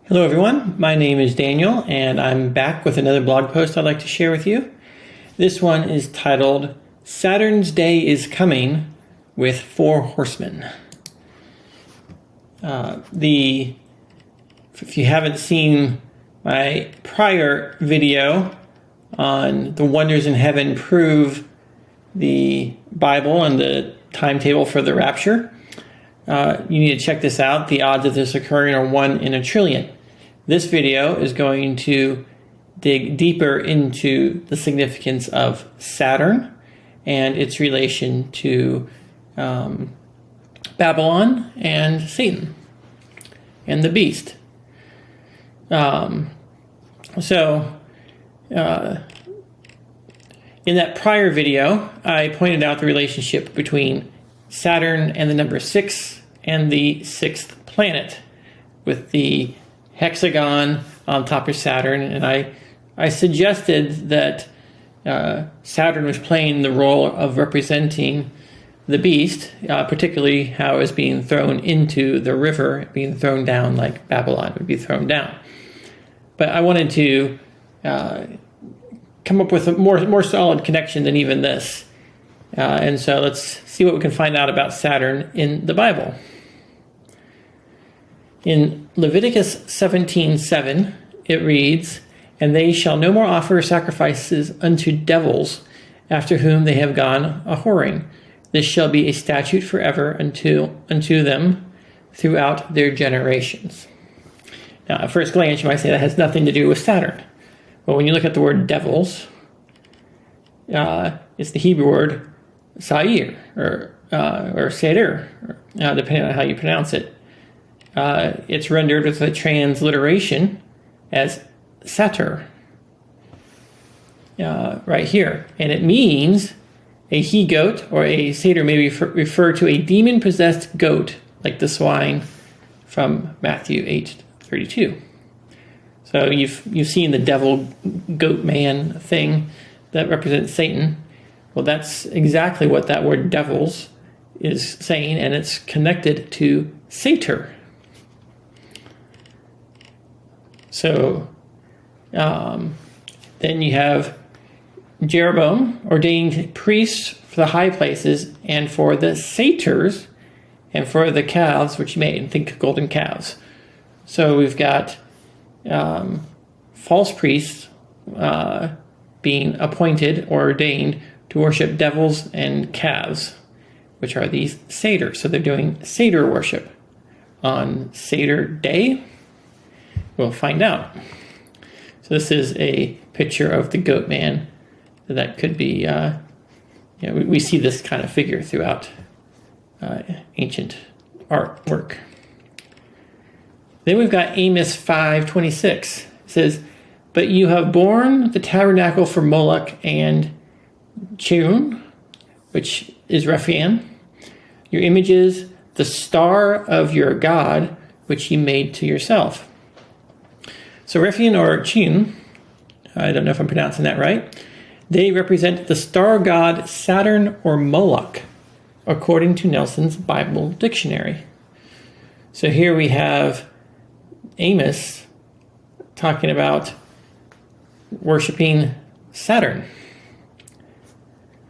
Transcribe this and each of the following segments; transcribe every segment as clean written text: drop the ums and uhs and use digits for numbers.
Hello everyone, my name is Daniel and I'm back with another blog post I'd like to share with you. This one is titled, Saturn's Day is Coming with Four Horsemen. If you haven't seen my prior video on the wonders in heaven prove the Bible and the timetable for the rapture, you need to check this out. The odds of this occurring are 1 in a trillion. This video is going to dig deeper into the significance of Saturn and its relation to Babylon and Satan and the beast. In that prior video, I pointed out the relationship between Saturn and the number 6 and the 6th planet with the hexagon on top of Saturn, and I suggested that Saturn was playing the role of representing the beast, particularly how it was being thrown into the river, being thrown down like Babylon would be thrown down. But I wanted to come up with a more solid connection than even this. And so let's see what we can find out about Saturn in the Bible. In Leviticus 17:7, it reads, "And they shall no more offer sacrifices unto devils, after whom they have gone a-whoring. This shall be a statute forever unto them throughout their generations." Now, at first glance, you might say that has nothing to do with Saturn. But when you look at the word devils, it's the Hebrew word sa'ir, or seder, depending on how you pronounce it. It's rendered with a transliteration as Satyr, right here. And it means a he-goat or a satyr may refer to a demon-possessed goat, like the swine from Matthew 8:32. So you've seen the devil goat man thing that represents Satan. Well, that's exactly what that word devils is saying, and it's connected to satyr. So then you have Jeroboam ordained priests for the high places and for the satyrs and for the calves which he made. Think golden calves. So we've got false priests being appointed or ordained to worship devils and calves, which are these satyrs. So they're doing satyr worship on Seder Day. We'll find out. So this is a picture of the goat man. That could be, we see this kind of figure throughout ancient artwork. Then we've got Amos 5:26. It says, "But you have borne the tabernacle for Moloch and Cheun," which is Rephaim, "your images, the star of your God, which ye made to yourself." So Rephaim or Cheun, I don't know if I'm pronouncing that right, they represent the star god Saturn or Moloch, according to Nelson's Bible Dictionary. So here we have Amos talking about worshiping Saturn.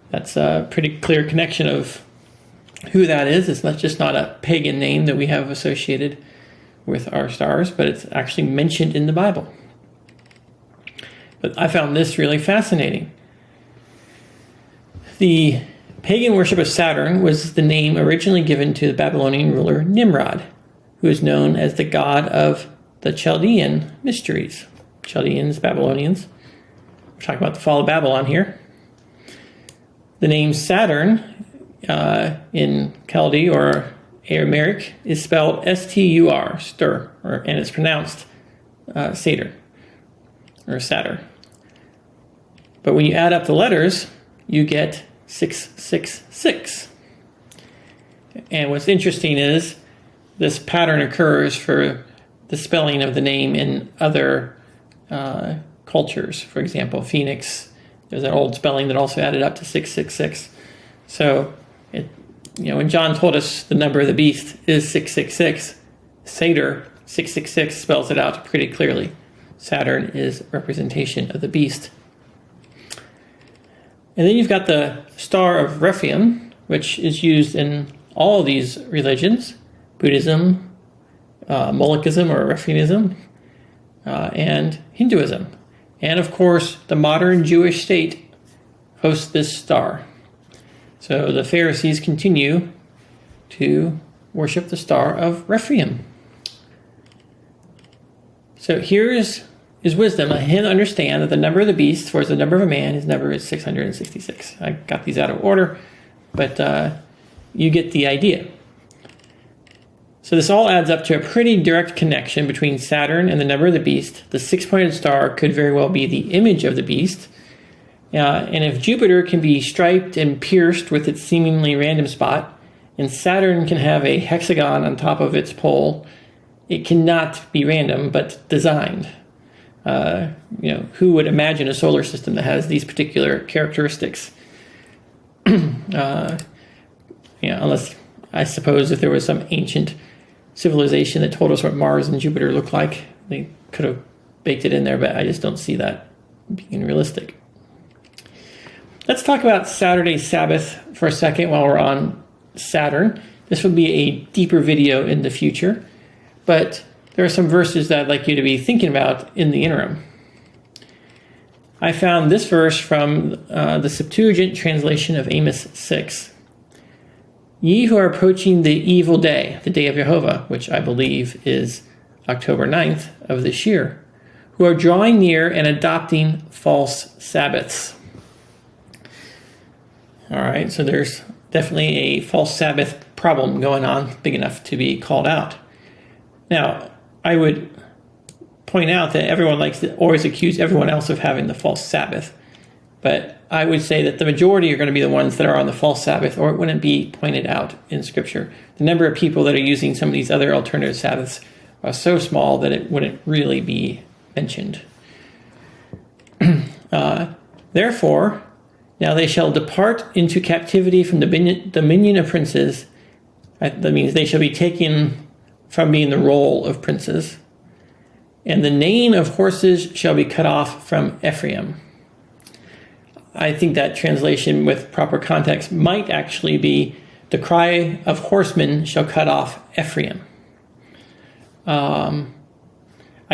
That's a pretty clear connection of who that is. It's not a pagan name that we have associated with our stars, but it's actually mentioned in the Bible. But I found this really fascinating. The pagan worship of Saturn was the name originally given to the Babylonian ruler Nimrod, who is known as the god of the Chaldean mysteries. Chaldeans, Babylonians. We're talking about the fall of Babylon here. The name Saturn in Chaldee or Aramaic is spelled S-T-U-R, stir, and it's pronounced Satyr or Satyr. But when you add up the letters, you get 666. And what's interesting is this pattern occurs for the spelling of the name in other cultures. For example, Phoenix, there's an old spelling that also added up to 666. So when John told us the number of the beast is 666, Satyr 666 spells it out pretty clearly. Saturn is representation of the beast. And then you've got the Star of Rephaim, which is used in all these religions, Buddhism, Molochism or Rephaimism, and Hinduism. And of course, the modern Jewish state hosts this star. So the Pharisees continue to worship the Star of Rephaim. So here is wisdom. Let him understand that the number of the beast, for the number of a man, his number is 666. I got these out of order, but you get the idea. So this all adds up to a pretty direct connection between Saturn and the number of the beast. The six-pointed star could very well be the image of the beast. And if Jupiter can be striped and pierced with its seemingly random spot, and Saturn can have a hexagon on top of its pole, it cannot be random, but designed. Who would imagine a solar system that has these particular characteristics? Unless, I suppose, if there was some ancient civilization that told us what Mars and Jupiter look like, they could have baked it in there, but I just don't see that being realistic. Let's talk about Saturday's Sabbath for a second while we're on Saturn. This will be a deeper video in the future, but there are some verses that I'd like you to be thinking about in the interim. I found this verse from the Septuagint translation of Amos 6. Ye who are approaching the evil day, the day of Jehovah, which I believe is October 9th of this year, who are drawing near and adopting false Sabbaths. All right, so there's definitely a false Sabbath problem going on, big enough to be called out. Now, I would point out that everyone likes to always accuse everyone else of having the false Sabbath, but I would say that the majority are going to be the ones that are on the false Sabbath, or it wouldn't be pointed out in Scripture. The number of people that are using some of these other alternative Sabbaths are so small that it wouldn't really be mentioned. Therefore, now they shall depart into captivity from the dominion of princes. That means they shall be taken from being the role of princes. And the neighing of horses shall be cut off from Ephraim. I think that translation with proper context might actually be the cry of horsemen shall cut off Ephraim. I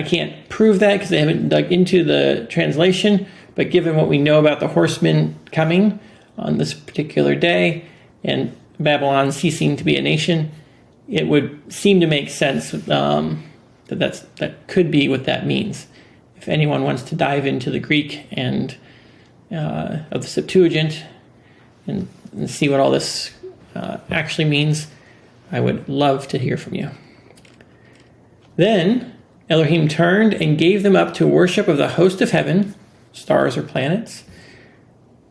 can't prove that because I haven't dug into the translation, but given what we know about the horsemen coming on this particular day and Babylon ceasing to be a nation, it would seem to make sense that could be what that means. If anyone wants to dive into the Greek and of the Septuagint and see what all this actually means, I would love to hear from you. Then Elohim turned and gave them up to worship of the host of heaven, stars or planets.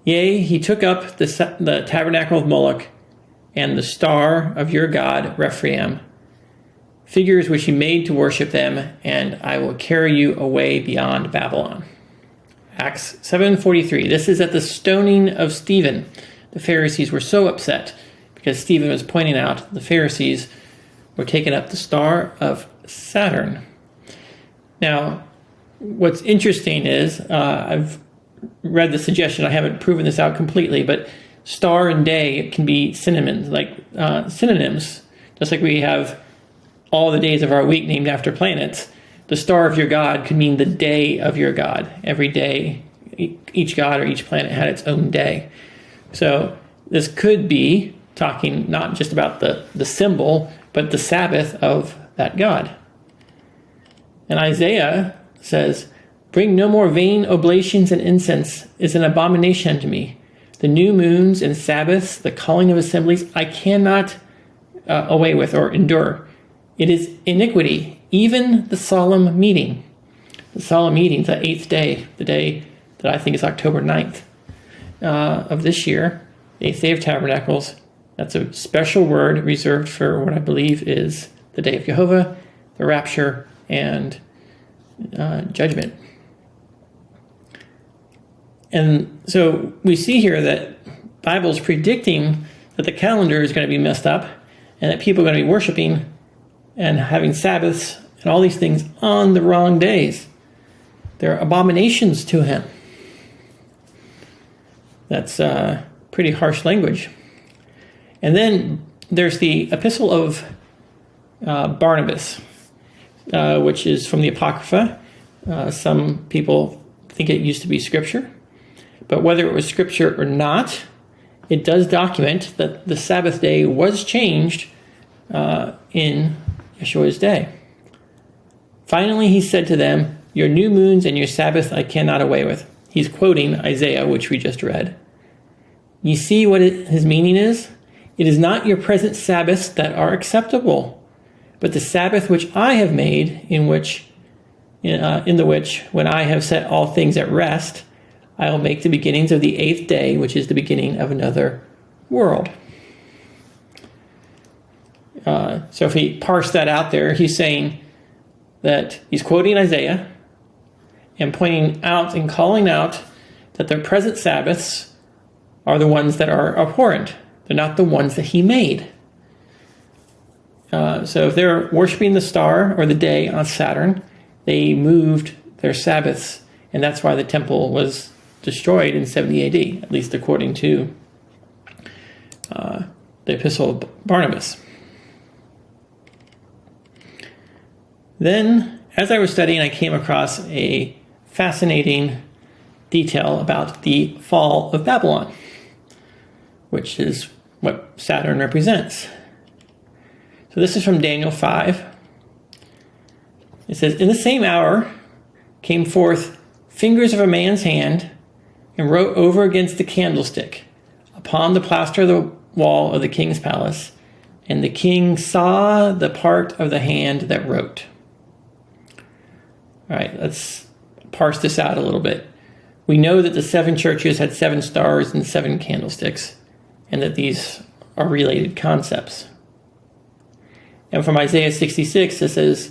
Yea, he took up the tabernacle of Moloch and the star of your God, Rephaim, figures which he made to worship them, and I will carry you away beyond Babylon. Acts 7:43. This is at the stoning of Stephen. The Pharisees were so upset because Stephen was pointing out the Pharisees were taking up the star of Saturn. Now, what's interesting is, I've read the suggestion, I haven't proven this out completely, but star and day can be synonyms, just like we have all the days of our week named after planets. The star of your God could mean the day of your God. Every day, each God or each planet had its own day. So this could be talking not just about the symbol, but the Sabbath of that God. And Isaiah says, bring no more vain oblations, and incense is an abomination unto me. The new moons and Sabbaths, the calling of assemblies, I cannot away with or endure. It is iniquity, even the solemn meeting. The solemn meeting is the eighth day, the day that I think is October 9th of this year, the eighth day of Tabernacles. That's a special word reserved for what I believe is the day of Jehovah, the rapture, and judgment. And so we see here that Bible's predicting that the calendar is going to be messed up and that people are going to be worshiping and having Sabbaths and all these things on the wrong days. They're abominations to him. That's pretty harsh language. And then there's the Epistle of Barnabas, which is from the Apocrypha. Some people think it used to be scripture. But whether it was scripture or not, it does document that the Sabbath day was changed in Yeshua's day. Finally, he said to them, "Your new moons and your Sabbath I cannot away with." He's quoting Isaiah, which we just read. You see what his meaning is? It is not your present Sabbaths that are acceptable, but the Sabbath which I have made, in the which, when I have set all things at rest, I will make the beginnings of the 8th day, which is the beginning of another world. So if he parsed that out there, he's saying that he's quoting Isaiah and pointing out and calling out that their present Sabbaths are the ones that are abhorrent. They're not the ones that he made. So if they're worshiping the star or the day on Saturn, they moved their Sabbaths, and that's why the temple was destroyed in 70 AD, at least according to the Epistle of Barnabas. Then, as I was studying, I came across a fascinating detail about the fall of Babylon, which is what Saturn represents. So this is from Daniel 5. It says, "In the same hour came forth fingers of a man's hand, and wrote over against the candlestick upon the plaster of the wall of the king's palace, and the king saw the part of the hand that wrote." All right, let's parse this out a little bit. We know that the 7 churches had 7 stars and 7 candlesticks, and that these are related concepts. And from Isaiah 66, it says,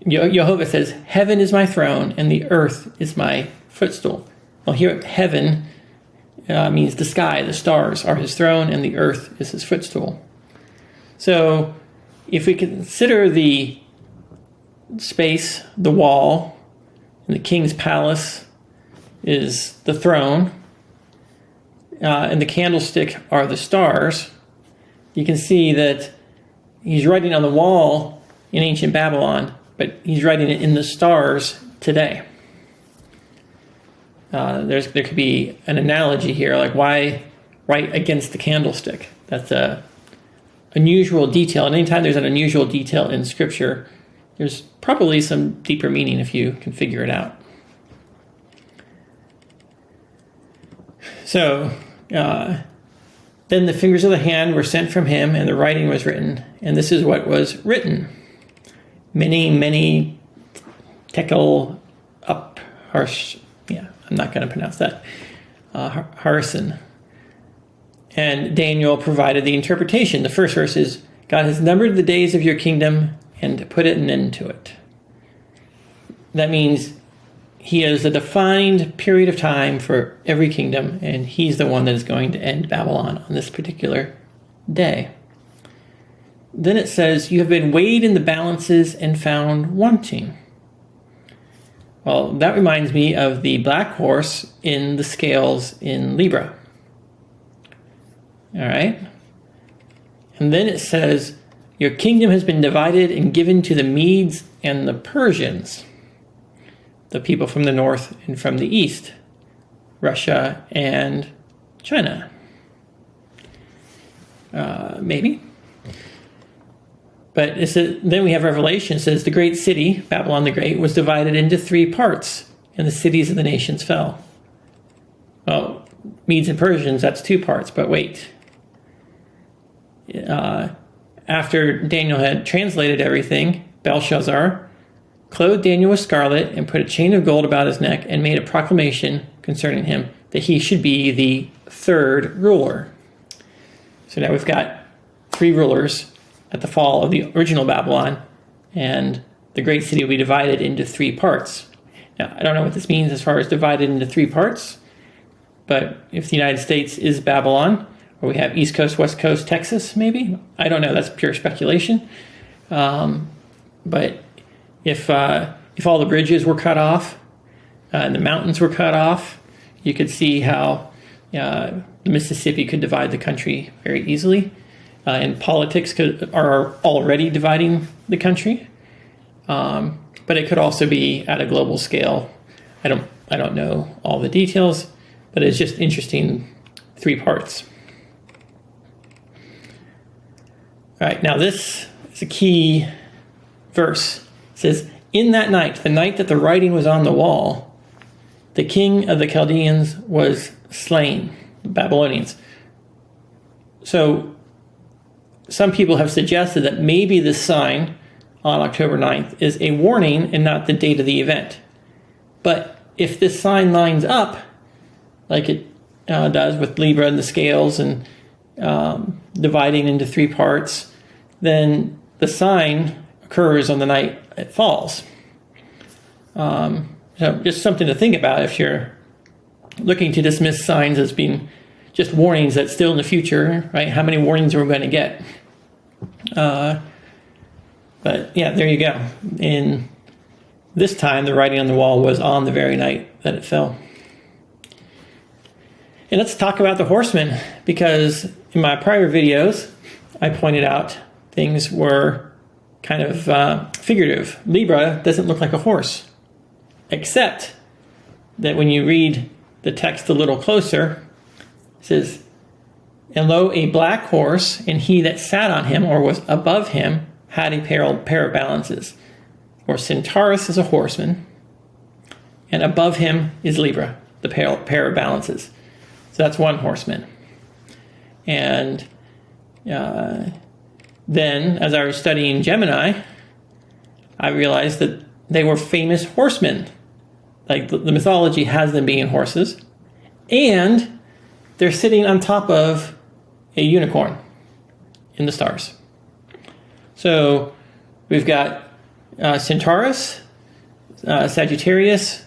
Jehovah says, "Heaven is my throne, and the earth is my footstool." Well, here, heaven means the sky. The stars are his throne, and the earth is his footstool. So, if we consider the space, the wall, and the king's palace is the throne, and the candlestick are the stars, you can see that he's writing on the wall in ancient Babylon, but he's writing it in the stars today. There could be an analogy here, like why write against the candlestick? That's a unusual detail. And anytime there's an unusual detail in Scripture, there's probably some deeper meaning if you can figure it out. So, then the fingers of the hand were sent from him, and the writing was written. And this is what was written. Many tekel up harsh. Yeah, I'm not going to pronounce that. Harson. And Daniel provided the interpretation. The first verse is, "God has numbered the days of your kingdom and put an end to it." That means he has a defined period of time for every kingdom, and he's the one that is going to end Babylon on this particular day. Then it says, "You have been weighed in the balances and found wanting." Well, that reminds me of the black horse in the scales in Libra. All right. And then it says, "Your kingdom has been divided and given to the Medes and the Persians," the people from the north and from the east, Russia and China. Maybe. But then we have Revelation. It says, "The great city, Babylon the Great, was divided into 3 parts, and the cities of the nations fell." Well, Medes and Persians, that's 2 parts, but wait. After Daniel had translated everything, Belshazzar clothed Daniel with scarlet and put a chain of gold about his neck and made a proclamation concerning him that he should be the 3rd ruler. So now we've got 3 rulers at the fall of the original Babylon, and the great city will be divided into 3 parts. Now, I don't know what this means as far as divided into 3 parts, but if the United States is Babylon, or we have East Coast, West Coast, Texas, maybe? I don't know. That's pure speculation. But if all the bridges were cut off and the mountains were cut off, you could see how the Mississippi could divide the country very easily. And politics are already dividing the country. But it could also be at a global scale. I don't know all the details, but it's just interesting 3 parts. All right, now this is a key verse. It says, "In that night, the night that the writing was on the wall, the king of the Chaldeans was slain," the Babylonians. So some people have suggested that maybe this sign on October 9th is a warning and not the date of the event. But if this sign lines up, like it does with Libra and the scales and dividing into 3 parts, then the sign occurs on the night it falls. So just something to think about if you're looking to dismiss signs as being just warnings that's still in the future, right? How many warnings are we going to get? But yeah, there you go. In this time, the writing on the wall was on the very night that it fell. And let's talk about the horsemen, because in my prior videos, I pointed out things were kind of figurative. Libra doesn't look like a horse, except that when you read the text a little closer, it says, "And lo, a black horse, and he that sat on him, or was above him, had a pair of balances." Or Centaurus is a horseman, and above him is Libra, the pair of balances. So that's one horseman. And then, as I was studying Gemini, I realized that they were famous horsemen. Like the mythology has them being horses, and they're sitting on top of a unicorn in the stars. So we've got Centaurus, Sagittarius,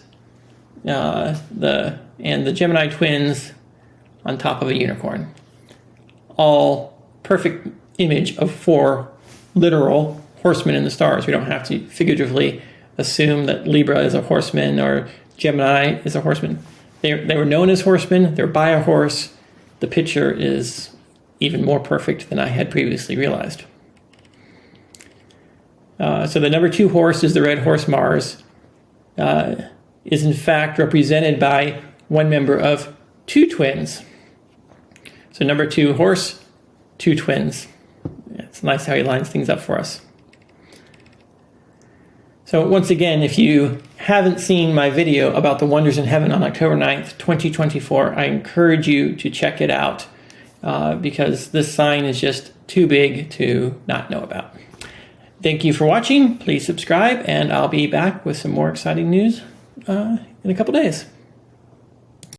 and the Gemini twins on top of a unicorn. All perfect image of 4 literal horsemen in the stars. We don't have to figuratively assume that Libra is a horseman or Gemini is a horseman. They were known as horsemen. They're by a horse. The picture is even more perfect than I had previously realized. So the number 2 horse is the red horse Mars, is in fact represented by one member of 2 twins. So number 2 horse, 2 twins. It's nice how he lines things up for us. So once again, if you haven't seen my video about the wonders in heaven on October 9th, 2024, I encourage you to check it out because this sign is just too big to not know about. Thank you for watching. Please subscribe, and I'll be back with some more exciting news in a couple days.